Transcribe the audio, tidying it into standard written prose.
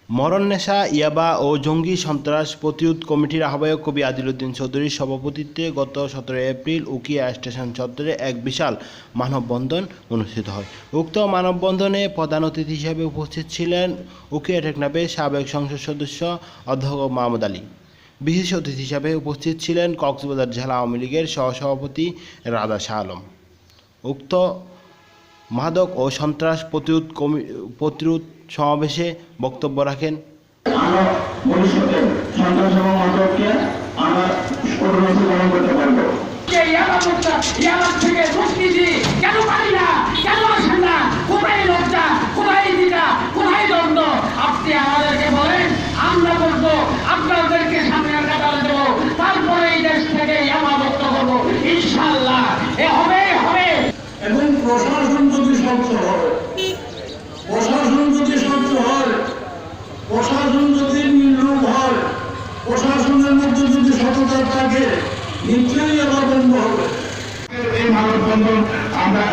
মরণ নেশা, ইয়াবা ও জঙ্গি সন্ত্রাস প্রতিরোধ কমিটির আহ্বায়ক কবি আদিল উদ্দিন চৌধুরীর সভাপতিত্বে গত 17 এপ্রিল উখিয়া স্টেশন চত্বরে এক বিশাল মানববন্ধন অনুষ্ঠিত হয়। উক্ত মানববন্ধনে প্রধান অতিথি হিসেবে উপস্থিত ছিলেন উখিয়া টেকনাফের সাবেক সংসদ সদস্য অধ্যক্ষ মাহমুদ আলী। বিশেষ অতিথি হিসেবে উপস্থিত ছিলেন কক্সবাজার জেলা আওয়ামী লীগের সহসভাপতি রাজা শাহ আলম। উক্ত মাদক ও সন্ত্রাস প্রতিরোধ সমাবেশে বক্তব্য রাখেন ভবিষ্যতে সন্ত্রাস এবং মাদককে আমরা কঠোরভাবে দমন করতে পারবো। থেকে মুক্তি কেন পারি না, কেন আসেন না, কোথায় লজ্জা, কোথায় দিটা, কোথায় দ্বন্দ্ব? আপনি আমাদেরকে বলেন, আমরা বলবো, আপনাদেরকে সামনে কাতারে দেবো, তারপরে এই দেশ থেকে মুক্ত করবো ইনশাআল্লাহ। এ হবে হবে। এবং প্রশাসন যদি স্বচ্ছ হয়, প্রশাসন যদি স্বচ্ছ হয়, প্রশাসন যদি নির্লোভ হয়, প্রশাসনের মধ্যে যদি সততা থাকে, নিশ্চয়ই আবার বন্ধ হবে। এই মানববন্ধন আমরা